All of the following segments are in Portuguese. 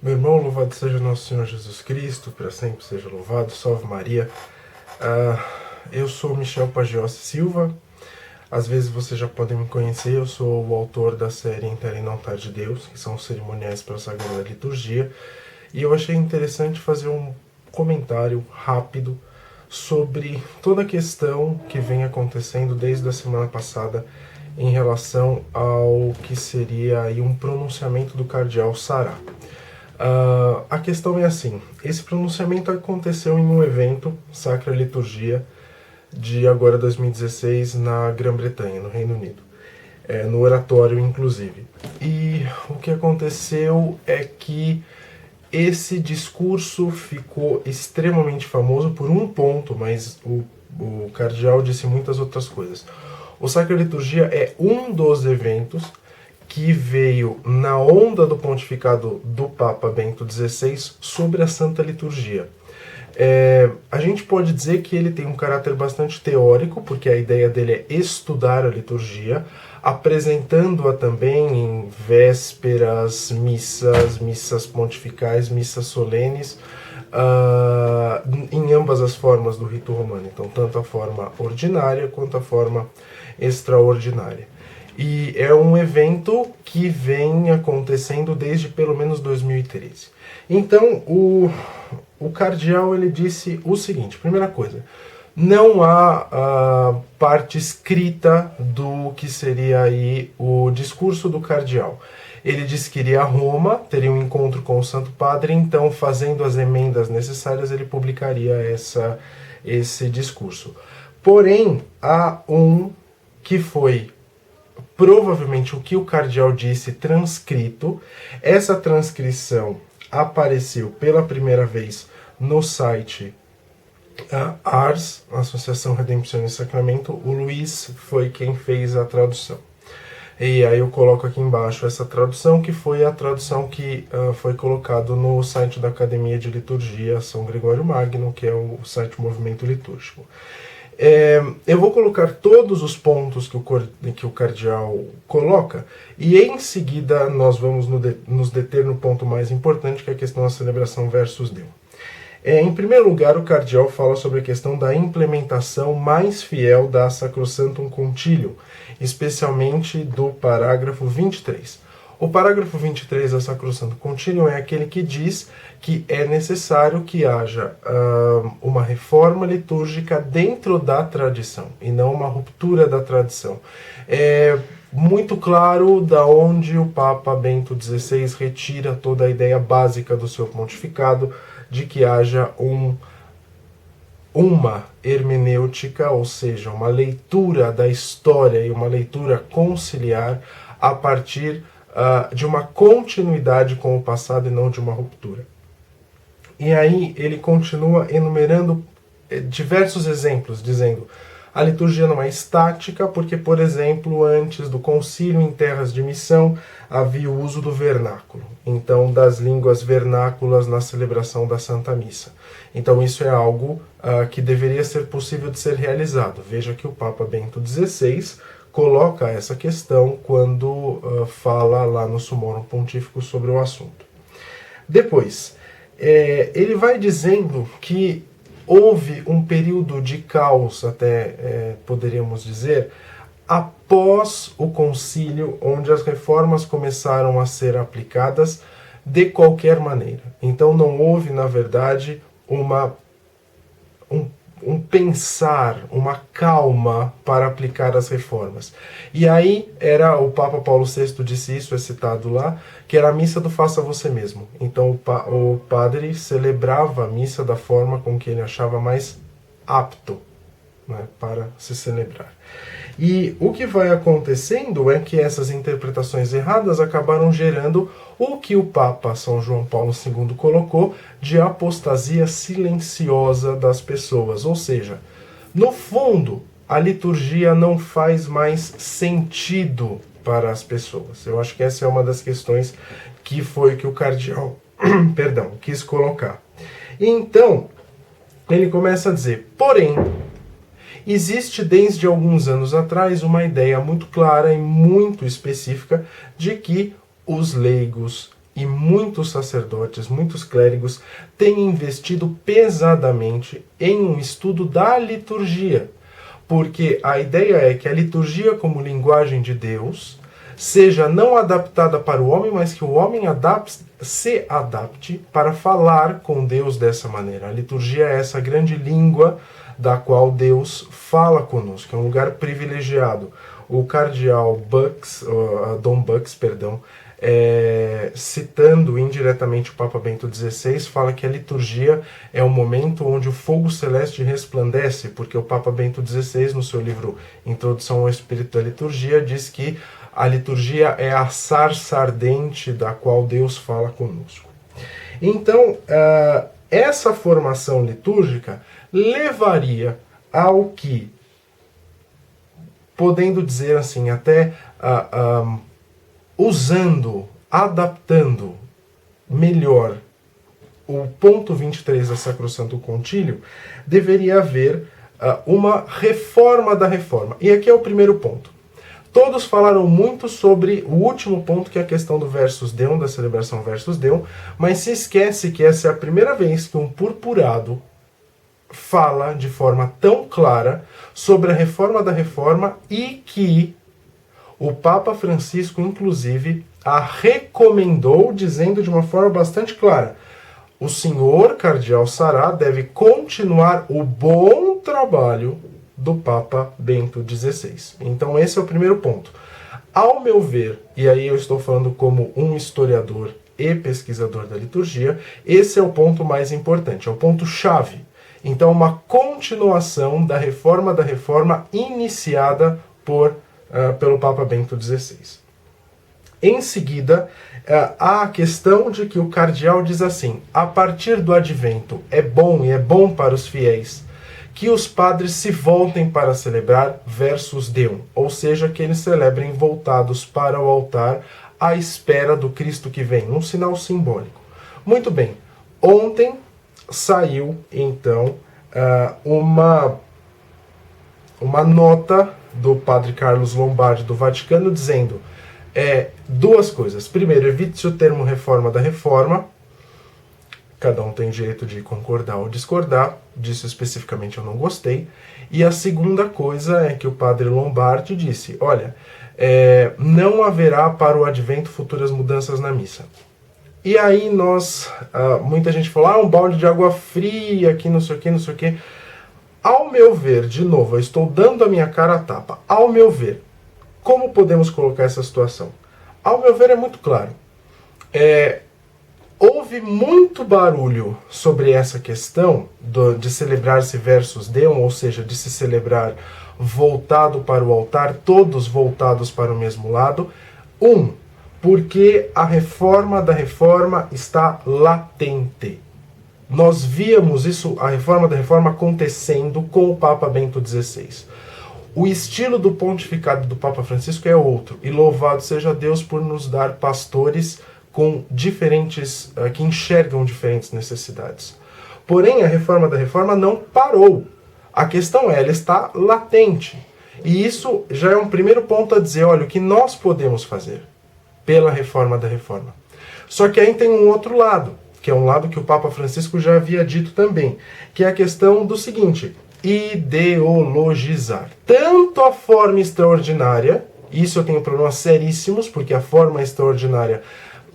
Meu irmão, louvado seja nosso Senhor Jesus Cristo, para sempre seja louvado, salve Maria. Eu sou Michel Pagiossi Silva, às vezes vocês já podem me conhecer, eu sou o autor da série Entera e Não Tarde de Deus, que são cerimoniais para a Sagrada Liturgia, e eu achei interessante fazer um comentário rápido sobre toda a questão que vem acontecendo desde a semana passada em relação ao que seria aí um pronunciamento do cardeal Sará. A questão é assim, esse pronunciamento aconteceu em um evento, Sacra Liturgia, de agora 2016, na Grã-Bretanha, no Reino Unido, no oratório inclusive. E o que aconteceu é que esse discurso ficou extremamente famoso por um ponto, mas o cardeal disse muitas outras coisas. O Sacra Liturgia é um dos eventos que veio na onda do pontificado do Papa Bento XVI sobre a Santa Liturgia. A gente pode dizer que ele tem um caráter bastante teórico, porque a ideia dele é estudar a liturgia, apresentando-a também em vésperas, missas pontificais, missas solenes, em ambas as formas do rito romano. Então, tanto a forma ordinária quanto a forma extraordinária. E é um evento que vem acontecendo desde pelo menos 2013. Então, o cardeal ele disse o seguinte, primeira coisa, não há parte escrita do que seria aí o discurso do cardeal. Ele disse que iria a Roma, teria um encontro com o Santo Padre, então, fazendo as emendas necessárias, ele publicaria esse discurso. Porém, há um que foi provavelmente o que o cardeal disse transcrito. Essa transcrição apareceu pela primeira vez no site ARS, Associação Redempção e Sacramento. O Luiz foi quem fez a tradução. E aí eu coloco aqui embaixo essa tradução, que foi a tradução que foi colocado no site da Academia de Liturgia São Gregório Magno, que é o site Movimento Litúrgico. Eu vou colocar todos os pontos que o cardeal coloca e em seguida nós vamos nos deter no ponto mais importante, que é a questão da celebração versus Deus. Em primeiro lugar, o cardeal fala sobre a questão da implementação mais fiel da Sacrosanctum Concilium, especialmente do parágrafo 23. O parágrafo 23 da Sacrosanctum Concilium é aquele que diz que é necessário que haja uma reforma litúrgica dentro da tradição e não uma ruptura da tradição. É muito claro da onde o Papa Bento XVI retira toda a ideia básica do seu pontificado de que haja uma hermenêutica, ou seja, uma leitura da história e uma leitura conciliar a partir de uma continuidade com o passado e não de uma ruptura. E aí ele continua enumerando diversos exemplos, dizendo a liturgia não é estática, porque, por exemplo, antes do concílio em terras de missão havia o uso do vernáculo, então das línguas vernáculas na celebração da Santa Missa. Então isso é algo que deveria ser possível de ser realizado. Veja que o Papa Bento XVI coloca essa questão quando fala lá no Summorum Pontífico sobre o assunto. Depois, ele vai dizendo que houve um período de caos, até poderíamos dizer, após o concílio, onde as reformas começaram a ser aplicadas de qualquer maneira. Então não houve, na verdade, um pensar, uma calma para aplicar as reformas. E aí o Papa Paulo VI disse isso, é citado lá, que era a missa do faça você mesmo. Então o padre celebrava a missa da forma com que ele achava mais apto, né, para se celebrar. E o que vai acontecendo é que essas interpretações erradas acabaram gerando o que o Papa São João Paulo II colocou de apostasia silenciosa das pessoas. Ou seja, no fundo, a liturgia não faz mais sentido para as pessoas. Eu acho que essa é uma das questões que foi que o cardeal quis colocar. Então, ele começa a dizer, porém, existe desde alguns anos atrás uma ideia muito clara e muito específica de que os leigos e muitos sacerdotes, muitos clérigos têm investido pesadamente em um estudo da liturgia, porque a ideia é que a liturgia como linguagem de Deus seja não adaptada para o homem, mas que o homem se adapte para falar com Deus dessa maneira. A liturgia é essa grande língua da qual Deus fala conosco, é um lugar privilegiado. O cardeal Dom Bux, citando indiretamente o Papa Bento XVI, fala que a liturgia é o momento onde o fogo celeste resplandece, porque o Papa Bento XVI, no seu livro Introdução ao Espírito da Liturgia, diz que a liturgia é a sarça ardente da qual Deus fala conosco. Então, essa formação litúrgica levaria ao que, podendo dizer assim, até adaptando melhor o ponto 23 da Sacrosanto Concílio, deveria haver uma reforma da reforma. E aqui é o primeiro ponto. Todos falaram muito sobre o último ponto, que é a questão do Versus Deum, da celebração Versus Deum, mas se esquece que essa é a primeira vez que um purpurado fala de forma tão clara sobre a reforma da reforma e que o Papa Francisco, inclusive, a recomendou, dizendo de uma forma bastante clara: o senhor Cardeal Sará deve continuar o bom trabalho do Papa Bento XVI. Então esse é o primeiro ponto. Ao meu ver, e aí eu estou falando como um historiador e pesquisador da liturgia, esse é o ponto mais importante, é o ponto-chave. Então uma continuação da reforma iniciada pelo Papa Bento XVI. Em seguida, há a questão de que o cardeal diz assim: a partir do advento é bom para os fiéis que os padres se voltem para celebrar Versus Deum, ou seja, que eles celebrem voltados para o altar à espera do Cristo que vem, um sinal simbólico. Muito bem, ontem saiu então uma nota do padre Carlos Lombardi do Vaticano dizendo duas coisas. Primeiro, evite-se o termo reforma da reforma. Cada um tem o direito de concordar ou discordar, disso especificamente eu não gostei. E a segunda coisa é que o padre Lombardi disse: olha, não haverá para o advento futuras mudanças na missa. E aí muita gente falou: um balde de água fria, que não sei o que, não sei o que. Ao meu ver, de novo, eu estou dando a minha cara a tapa. Ao meu ver, como podemos colocar essa situação? Ao meu ver, é muito claro. Houve muito barulho sobre essa questão de celebrar-se Versus Deum, ou seja, de se celebrar voltado para o altar, todos voltados para o mesmo lado. Porque a reforma da reforma está latente. Nós víamos isso, a reforma da reforma, acontecendo com o Papa Bento XVI. O estilo do pontificado do Papa Francisco é outro, e louvado seja Deus por nos dar pastores com diferentes, que enxergam diferentes necessidades. Porém, a reforma da reforma não parou. A questão ela está latente. E isso já é um primeiro ponto a dizer: olha, o que nós podemos fazer pela reforma da reforma. Só que aí tem um outro lado, que é um lado que o Papa Francisco já havia dito também, que é a questão do seguinte: ideologizar. Tanto a forma extraordinária, isso eu tenho problemas seríssimos, porque a forma extraordinária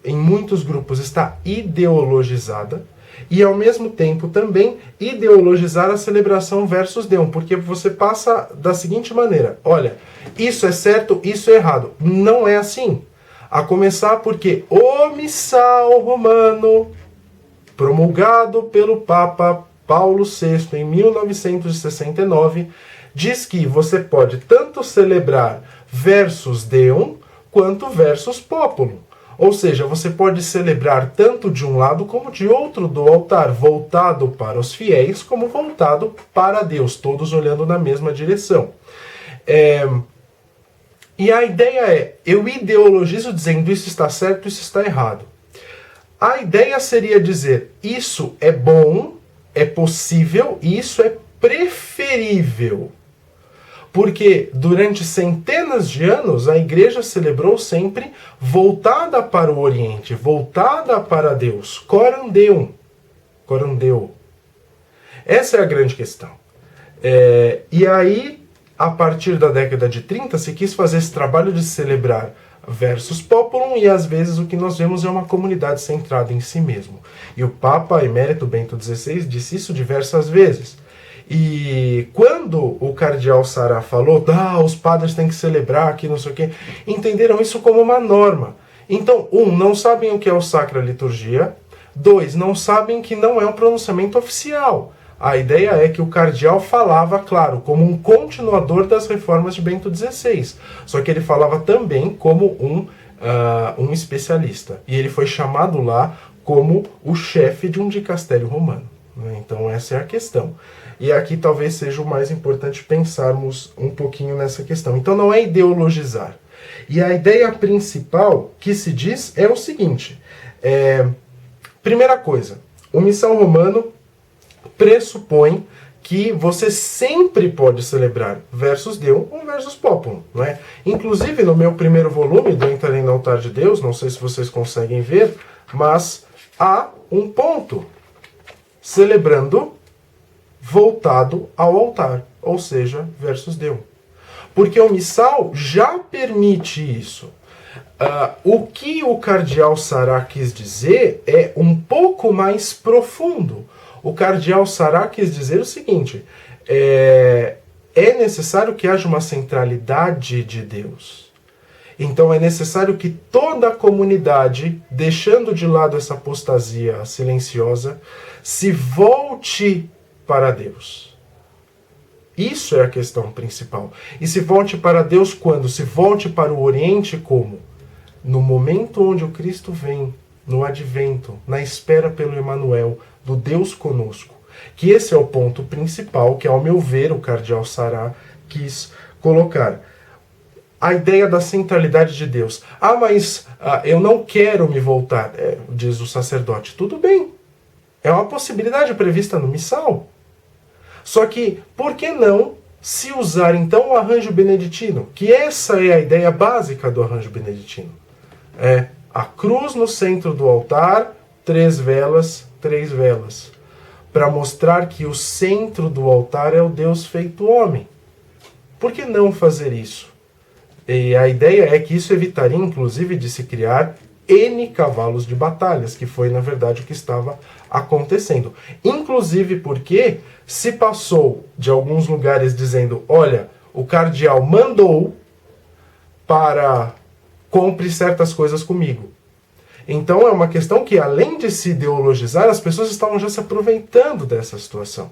em muitos grupos está ideologizada, e ao mesmo tempo também ideologizar a celebração Versus Deum, porque você passa da seguinte maneira: olha, isso é certo, isso é errado. Não é assim. A começar porque o missal romano, promulgado pelo Papa Paulo VI em 1969, diz que você pode tanto celebrar Versus Deum quanto Versus Populum. Ou seja, você pode celebrar tanto de um lado como de outro do altar, voltado para os fiéis como voltado para Deus, todos olhando na mesma direção. E a ideia é: eu ideologizo dizendo isso está certo, isso está errado. A ideia seria dizer: isso é bom, é possível e isso é preferível. Porque durante centenas de anos a igreja celebrou sempre voltada para o Oriente, voltada para Deus. Coram Deo. Essa é a grande questão. E aí, a partir da década de 30, se quis fazer esse trabalho de celebrar versus populum, e às vezes o que nós vemos é uma comunidade centrada em si mesmo. E o Papa Emérito Bento XVI disse isso diversas vezes. E quando o cardeal Sará falou, os padres têm que celebrar aqui, não sei o quê, entenderam isso como uma norma. Então, não sabem o que é o Sacra Liturgia. 2, não sabem que não é um pronunciamento oficial. A ideia é que o cardeal falava, claro, como um continuador das reformas de Bento XVI. Só que ele falava também como um especialista. E ele foi chamado lá como o chefe de um dicastério romano. Então essa é a questão. E aqui talvez seja o mais importante pensarmos um pouquinho nessa questão. Então não é ideologizar. E a ideia principal que se diz é o seguinte. Primeira coisa, o missal romano pressupõe que você sempre pode celebrar versus Deum ou versus populum, não é? Inclusive no meu primeiro volume do Entrarei no Altar de Deus, não sei se vocês conseguem ver, mas há um ponto celebrando voltado ao altar, ou seja, versus Deum. Porque o missal já permite isso. O que o cardeal Sará quis dizer é um pouco mais profundo. O cardeal Sará quis dizer o seguinte, é necessário que haja uma centralidade de Deus. Então é necessário que toda a comunidade, deixando de lado essa apostasia silenciosa, se volte para Deus. Isso é a questão principal. E se volte para Deus quando? Se volte para o Oriente como? No momento onde o Cristo vem, no advento, na espera pelo Emanuel, do Deus conosco. Que esse é o ponto principal que, ao meu ver, o cardeal Sará quis colocar. A ideia da centralidade de Deus. Mas eu não quero me voltar, diz o sacerdote. Tudo bem. É uma possibilidade prevista no missal. Só que, por que não se usar então o arranjo beneditino? Que essa é a ideia básica do arranjo beneditino. É a cruz no centro do altar, 3 velas, para mostrar que o centro do altar é o Deus feito homem. Por que não fazer isso? E a ideia é que isso evitaria, inclusive, de se criar N cavalos de batalhas, que foi, na verdade, o que estava acontecendo. Inclusive porque se passou de alguns lugares dizendo, olha, o cardeal mandou para compre certas coisas comigo. Então é uma questão que, além de se ideologizar, as pessoas estavam já se aproveitando dessa situação.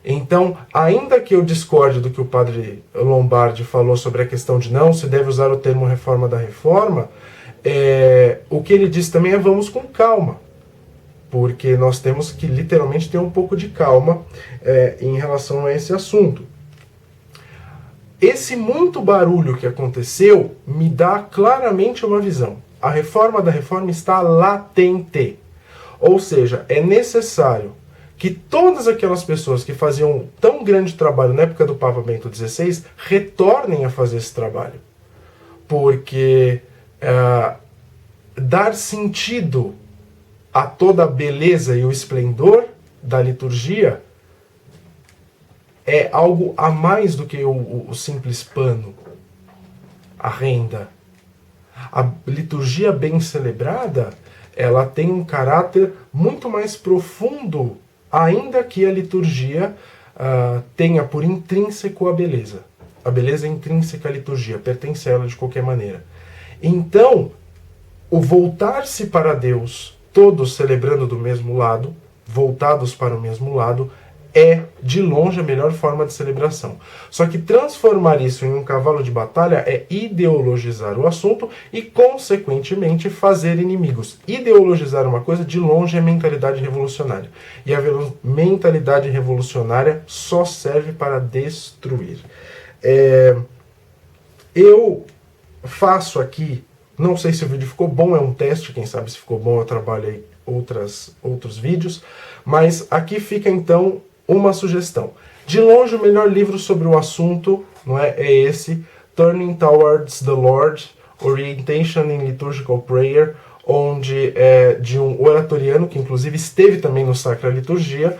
Então, ainda que eu discorde do que o padre Lombardi falou sobre a questão de não se deve usar o termo reforma da reforma, o que ele diz também é vamos com calma. Porque nós temos que literalmente ter um pouco de calma em relação a esse assunto. Esse muito barulho que aconteceu me dá claramente uma visão. A reforma da reforma está latente. Ou seja, é necessário que todas aquelas pessoas que faziam tão grande trabalho na época do Papa Bento XVI retornem a fazer esse trabalho. Porque dar sentido a toda a beleza e o esplendor da liturgia é algo a mais do que o simples pano, a renda. A liturgia bem celebrada, ela tem um caráter muito mais profundo, ainda que a liturgia tenha por intrínseco a beleza. A beleza é intrínseca à liturgia, pertence a ela de qualquer maneira. Então, o voltar-se para Deus, todos celebrando do mesmo lado, voltados para o mesmo lado, é, de longe, a melhor forma de celebração. Só que transformar isso em um cavalo de batalha é ideologizar o assunto e, consequentemente, fazer inimigos. Ideologizar uma coisa, de longe, é mentalidade revolucionária. E a mentalidade revolucionária só serve para destruir. Eu faço aqui, não sei se o vídeo ficou bom, é um teste, quem sabe se ficou bom eu trabalho aí outros vídeos, mas aqui fica então uma sugestão. De longe, o melhor livro sobre o assunto não é? É esse, Turning Towards the Lord, Orientation in Liturgical Prayer, onde é de um oratoriano, que inclusive esteve também no Sacra Liturgia,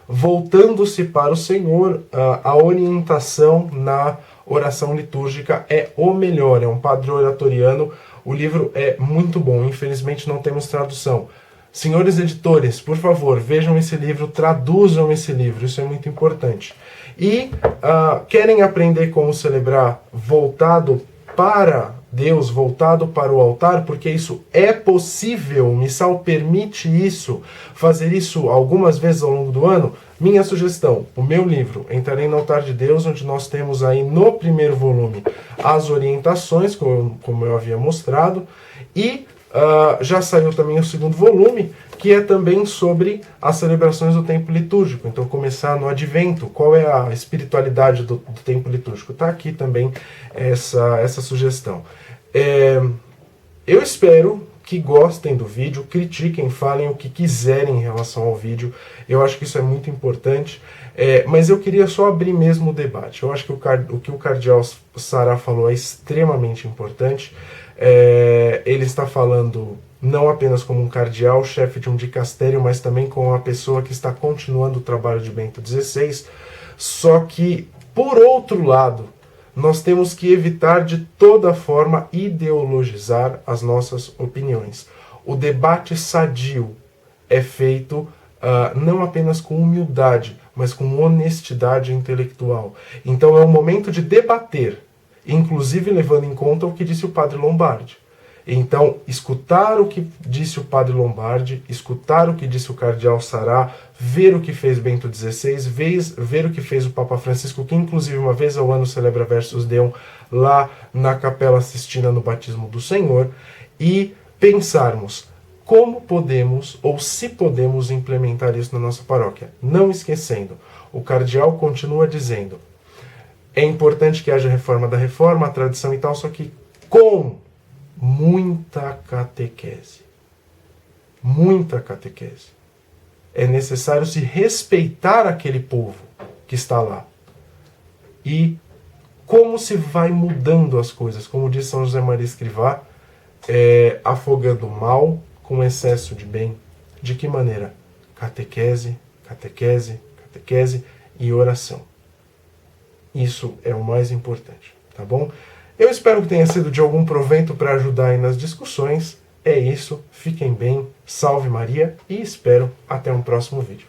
voltando-se para o Senhor, a orientação na oração litúrgica é o melhor, é um padre oratoriano, o livro é muito bom, infelizmente não temos tradução. Senhores editores, por favor, vejam esse livro, traduzam esse livro, isso é muito importante. E querem aprender como celebrar voltado para Deus, voltado para o altar, porque isso é possível, o missal permite isso, fazer isso algumas vezes ao longo do ano? Minha sugestão, o meu livro, Entrarei no Altar de Deus, onde nós temos aí no primeiro volume as orientações, como eu havia mostrado, e já saiu também o segundo volume, que é também sobre as celebrações do tempo litúrgico. Então, começar no Advento, qual é a espiritualidade do tempo litúrgico? Está aqui também essa sugestão. Eu espero que gostem do vídeo, critiquem, falem o que quiserem em relação ao vídeo. Eu acho que isso é muito importante. Mas eu queria só abrir mesmo o debate. Eu acho que o que o cardeal Sará falou é extremamente importante. Ele está falando não apenas como um cardeal, chefe de um dicastério, mas também como uma pessoa que está continuando o trabalho de Bento XVI. Só que, por outro lado, nós temos que evitar de toda forma ideologizar as nossas opiniões. O debate sadio é feito não apenas com humildade, mas com honestidade intelectual. Então é o momento de debater, inclusive levando em conta o que disse o padre Lombardi. Então, escutar o que disse o padre Lombardi, escutar o que disse o cardeal Sará, ver o que fez Bento XVI, ver o que fez o Papa Francisco, que inclusive uma vez ao ano celebra Versus Deum lá na Capela Sistina no Batismo do Senhor, e pensarmos como podemos ou se podemos implementar isso na nossa paróquia. Não esquecendo, o cardeal continua dizendo, é importante que haja reforma da reforma, a tradição e tal, só que com muita catequese. Muita catequese. É necessário se respeitar aquele povo que está lá. E como se vai mudando as coisas, como diz São José Maria Escrivá, afogando o mal com excesso de bem. De que maneira? Catequese, catequese, catequese e oração. Isso é o mais importante, tá bom? Eu espero que tenha sido de algum proveito para ajudar aí nas discussões. É isso, fiquem bem, salve Maria e espero até um próximo vídeo.